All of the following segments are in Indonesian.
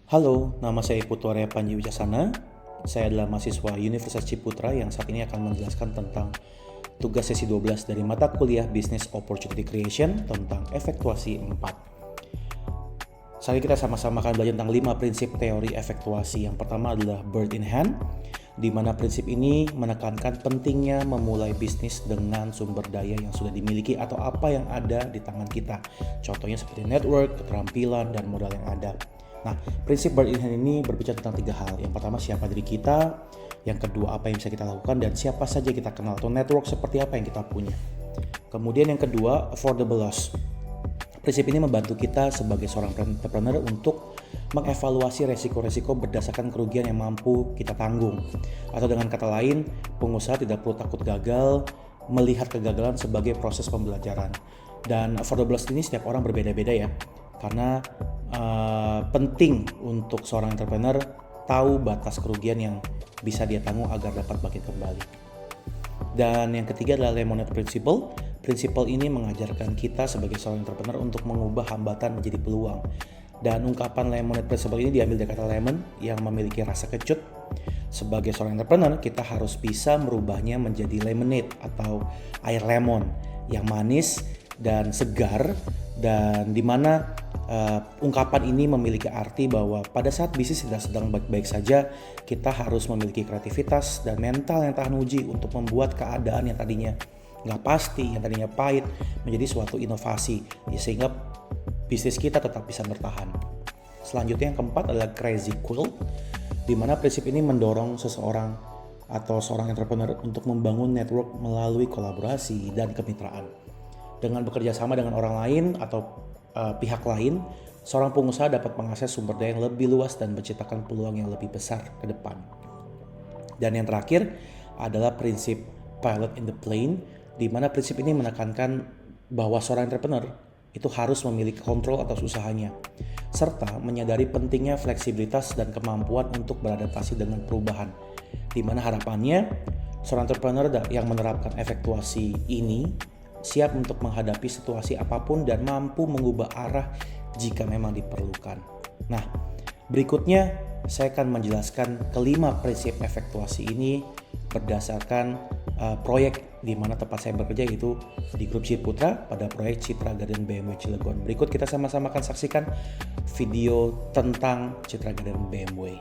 Halo, nama saya Putu Arya Panji Wicasana. Saya adalah mahasiswa Universitas Ciputra yang saat ini akan menjelaskan tentang tugas sesi 12 dari mata kuliah Business Opportunity Creation tentang efektuasi 4. Saat ini kita sama-sama akan belajar tentang 5 prinsip teori efektuasi. Yang pertama adalah bird in hand, di mana prinsip ini menekankan pentingnya memulai bisnis dengan sumber daya yang sudah dimiliki atau apa yang ada di tangan kita. Contohnya seperti network, keterampilan, dan modal yang ada. Nah, prinsip bird in hand ini berbicara tentang 3 hal. Yang pertama, siapa diri kita. Yang kedua, apa yang bisa kita lakukan. Dan siapa saja kita kenal atau network seperti apa yang kita punya. Kemudian yang kedua, affordable loss. Prinsip ini membantu kita sebagai seorang entrepreneur untuk mengevaluasi resiko-resiko berdasarkan kerugian yang mampu kita tanggung. Atau dengan kata lain, pengusaha tidak perlu takut gagal, melihat kegagalan sebagai proses pembelajaran. Dan affordable loss ini setiap orang berbeda-beda ya. Karena penting untuk seorang entrepreneur tahu batas kerugian yang bisa dia tanggung agar dapat bangkit kembali. Dan yang ketiga adalah lemonade principle. Prinsipal ini mengajarkan kita sebagai seorang entrepreneur untuk mengubah hambatan menjadi peluang. Dan ungkapan lemonade principle ini diambil dari kata lemon yang memiliki rasa kecut. Sebagai seorang entrepreneur, kita harus bisa merubahnya menjadi lemonade atau air lemon yang manis dan segar, dan dimana ungkapan ini memiliki arti bahwa pada saat bisnis tidak sedang baik-baik saja, kita harus memiliki kreativitas dan mental yang tahan uji untuk membuat keadaan yang tadinya nggak pasti, yang tadinya pahit, menjadi suatu inovasi sehingga bisnis kita tetap bisa bertahan. Selanjutnya yang keempat adalah crazy cool, di mana prinsip ini mendorong seseorang atau seorang entrepreneur untuk membangun network melalui kolaborasi dan kemitraan. Dengan bekerja sama dengan orang lain atau pihak lain, seorang pengusaha dapat mengakses sumber daya yang lebih luas dan menciptakan peluang yang lebih besar ke depan. Dan yang terakhir adalah prinsip pilot in the plane, di mana prinsip ini menekankan bahwa seorang entrepreneur itu harus memiliki kontrol atas usahanya, serta menyadari pentingnya fleksibilitas dan kemampuan untuk beradaptasi dengan perubahan, di mana harapannya seorang entrepreneur yang menerapkan efektuasi ini siap untuk menghadapi situasi apapun dan mampu mengubah arah jika memang diperlukan. Nah, berikutnya saya akan menjelaskan kelima prinsip efektuasi ini berdasarkan proyek di mana tempat saya bekerja, yaitu di grup Ciputra pada proyek Citra Garden BMW Cilegon. Berikut kita sama-sama akan saksikan video tentang Citra Garden BMW.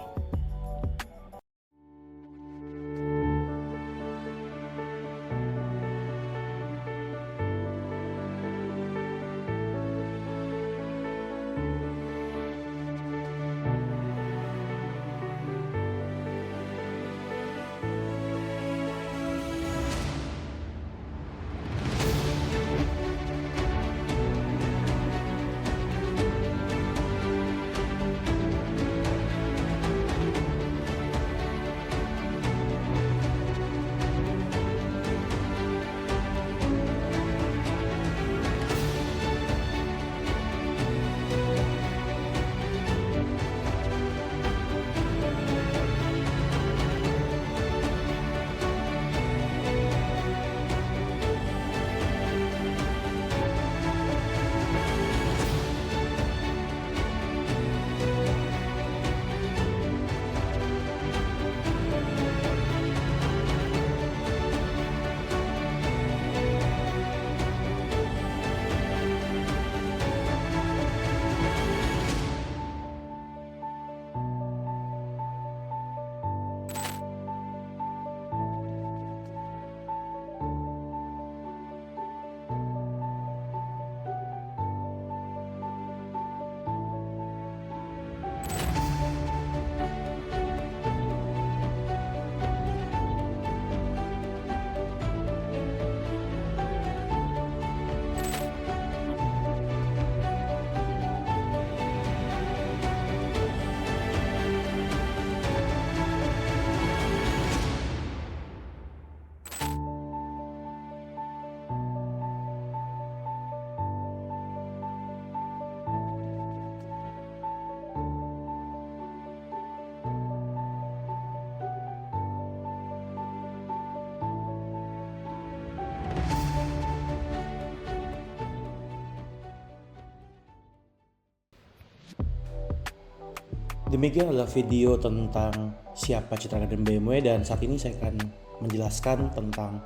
Demikian adalah video tentang siapa Citra Garden BMW, dan saat ini saya akan menjelaskan tentang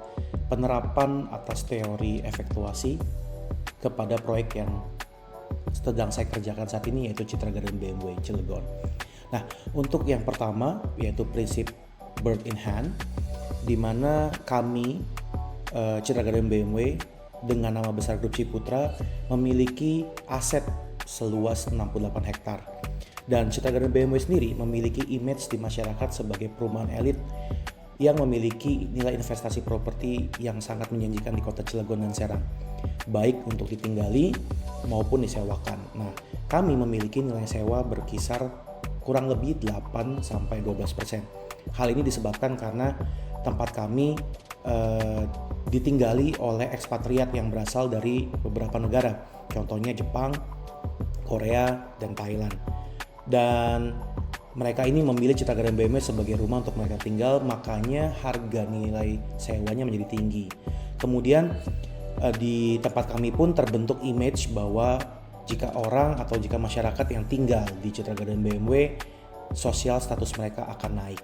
penerapan atas teori efektuasi kepada proyek yang sedang saya kerjakan saat ini, yaitu Citra Garden BMW Cilegon. Nah, untuk yang pertama yaitu prinsip bird in hand, di mana kami Citra Garden BMW dengan nama besar Grup Ciputra memiliki aset seluas 68 hektar. Dan Citra Garden BMW sendiri memiliki image di masyarakat sebagai perumahan elit yang memiliki nilai investasi properti yang sangat menjanjikan di kota Cilegon dan Serang, baik untuk ditinggali maupun disewakan. Nah, kami memiliki nilai sewa berkisar kurang lebih 8-12%. Hal ini disebabkan karena tempat kami ditinggali oleh ekspatriat yang berasal dari beberapa negara, contohnya Jepang, Korea, dan Thailand. Dan mereka ini memilih Citra Garden BMW sebagai rumah untuk mereka tinggal, makanya harga nilai sewanya menjadi tinggi. Kemudian di tempat kami pun terbentuk image bahwa jika orang atau jika masyarakat yang tinggal di Citra Garden BMW, sosial status mereka akan naik.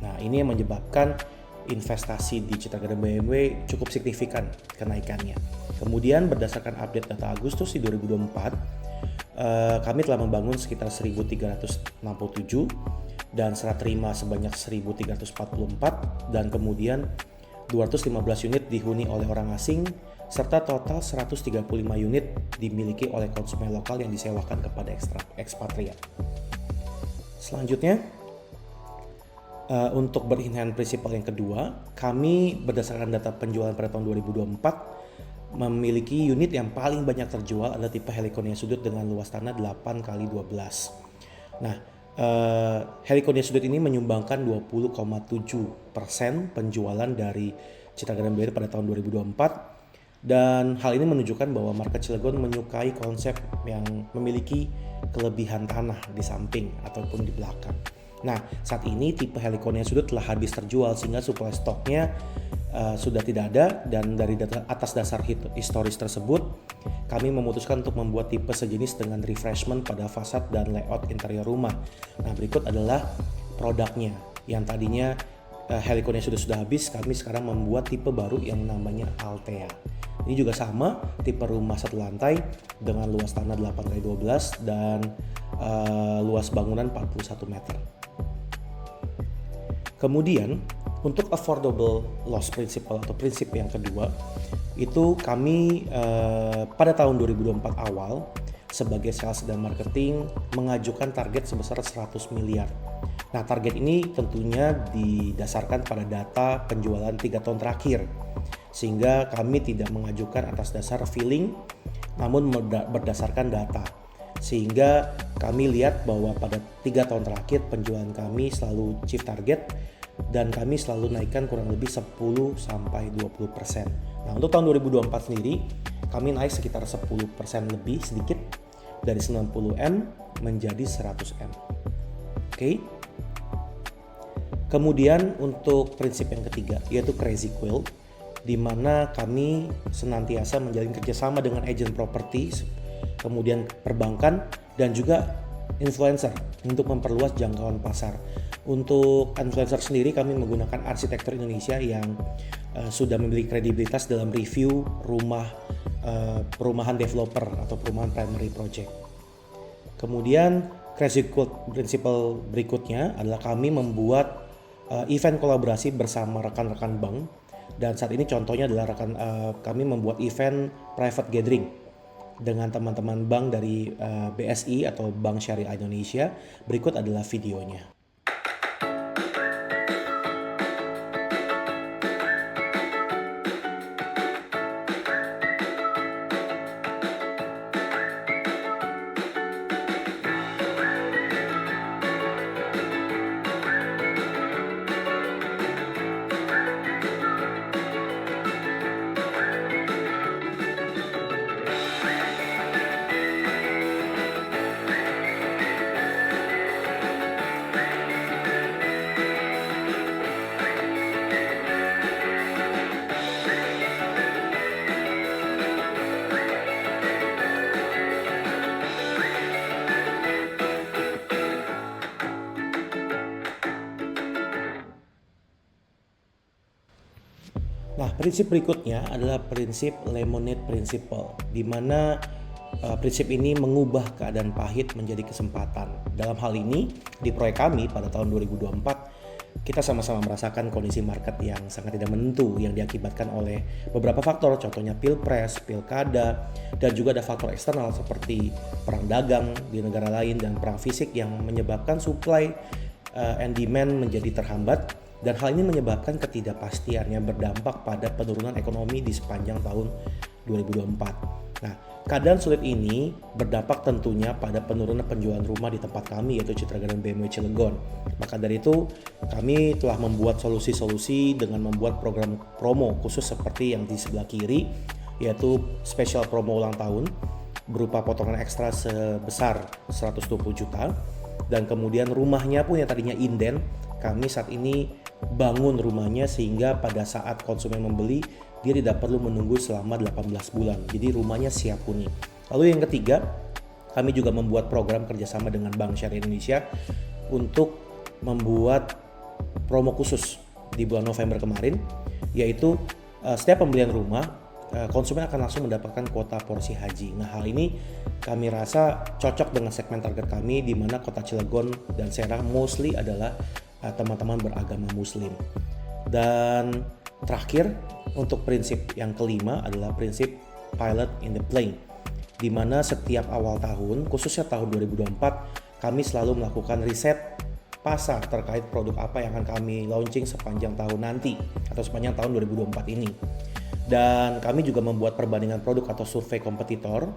Nah, ini yang menyebabkan investasi di Citra Garden BMW cukup signifikan kenaikannya. Kemudian berdasarkan update data Agustus di 2024, kami telah membangun sekitar 1.367 dan serah terima sebanyak 1.344, dan kemudian 215 unit dihuni oleh orang asing, serta total 135 unit dimiliki oleh konsumen lokal yang disewakan kepada ekspatriat. Selanjutnya, untuk berhubungan prinsipal yang kedua, kami berdasarkan data penjualan pada tahun 2024 memiliki unit yang paling banyak terjual adalah tipe Heliconia sudut dengan luas tanah 8x12. Nah, Heliconia sudut ini menyumbangkan 20,7% penjualan dari Citra Garden BMW pada tahun 2024, dan hal ini menunjukkan bahwa market Cilegon menyukai konsep yang memiliki kelebihan tanah di samping ataupun di belakang. Nah, saat ini tipe Heliconia sudut telah habis terjual sehingga supply stoknya sudah tidak ada, dan dari atas dasar historis tersebut kami memutuskan untuk membuat tipe sejenis dengan refreshment pada fasad dan layout interior rumah. Nah, berikut adalah produknya. Yang tadinya Heliconia sudah habis, kami sekarang membuat tipe baru yang namanya Altea. Ini juga sama, tipe rumah satu lantai dengan luas tanah 8x12 dan luas bangunan 41 meter. Kemudian untuk affordable loss principle atau prinsip yang kedua, itu kami pada tahun 2024 awal sebagai sales dan marketing mengajukan target sebesar 100 miliar. Nah, target ini tentunya didasarkan pada data penjualan 3 tahun terakhir, sehingga kami tidak mengajukan atas dasar feeling namun berdasarkan data. Sehingga kami lihat bahwa pada 3 tahun terakhir penjualan kami selalu achieve target, dan kami selalu naikkan kurang lebih 10-20%. Nah, untuk tahun 2024 sendiri kami naik sekitar 10% lebih sedikit, dari 90M menjadi 100M. Oke. Kemudian untuk prinsip yang ketiga yaitu Crazy Quilt, di mana kami senantiasa menjalin kerjasama dengan agent properti, kemudian perbankan, dan juga influencer untuk memperluas jangkauan pasar. Untuk influencer sendiri kami menggunakan arsitektur Indonesia yang sudah memiliki kredibilitas dalam review rumah perumahan developer atau perumahan primary project. Kemudian Crazy Quilt principle berikutnya adalah kami membuat event kolaborasi bersama rekan-rekan bank, dan saat ini contohnya adalah kami membuat event private gathering dengan teman-teman bank dari BSI atau Bank Syariah Indonesia. Berikut adalah videonya. Nah, prinsip berikutnya adalah prinsip Lemonade Principle, di mana prinsip ini mengubah keadaan pahit menjadi kesempatan. Dalam hal ini, di proyek kami pada tahun 2024, kita sama-sama merasakan kondisi market yang sangat tidak menentu yang diakibatkan oleh beberapa faktor, contohnya pilpres, pilkada, dan juga ada faktor eksternal seperti perang dagang di negara lain dan perang fisik yang menyebabkan supply and demand menjadi terhambat. Dan hal ini menyebabkan ketidakpastian yang berdampak pada penurunan ekonomi di sepanjang tahun 2024. Nah, keadaan sulit ini berdampak tentunya pada penurunan penjualan rumah di tempat kami, yaitu Citra Garden BMW Cilegon. Maka dari itu, kami telah membuat solusi-solusi dengan membuat program promo khusus seperti yang di sebelah kiri, yaitu special promo ulang tahun berupa potongan ekstra sebesar 120 juta. Dan kemudian rumahnya pun yang tadinya inden, kami saat ini bangun rumahnya sehingga pada saat konsumen membeli, dia tidak perlu menunggu selama 18 bulan. Jadi rumahnya siap huni. Lalu yang ketiga, kami juga membuat program kerjasama dengan Bank Syariah Indonesia untuk membuat promo khusus di bulan November kemarin, yaitu setiap pembelian rumah, konsumen akan langsung mendapatkan kuota porsi haji. Nah, hal ini kami rasa cocok dengan segmen target kami, di mana kota Cilegon dan Serang mostly adalah teman-teman beragama muslim. Dan terakhir, untuk prinsip yang kelima adalah prinsip pilot in the plane, di mana setiap awal tahun, khususnya tahun 2024, kami selalu melakukan riset pasar terkait produk apa yang akan kami launching sepanjang tahun nanti atau sepanjang tahun 2024 ini. Dan kami juga membuat perbandingan produk atau survei kompetitor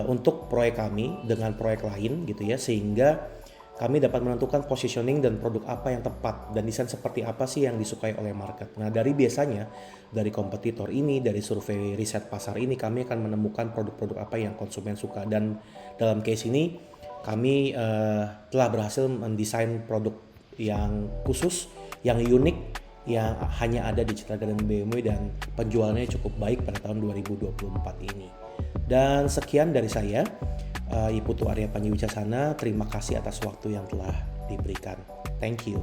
untuk proyek kami dengan proyek lain gitu ya, sehingga kami dapat menentukan positioning dan produk apa yang tepat dan desain seperti apa sih yang disukai oleh market. Nah, dari kompetitor ini, dari survei riset pasar ini, kami akan menemukan produk-produk apa yang konsumen suka. Dan dalam case ini kami telah berhasil mendesain produk yang khusus, yang unik, yang hanya ada di Citra Garden BMW dan penjualannya cukup baik pada tahun 2024 ini. Dan sekian dari saya, Iputu Arya Panji Wicasana. Terima kasih atas waktu yang telah diberikan. Thank you.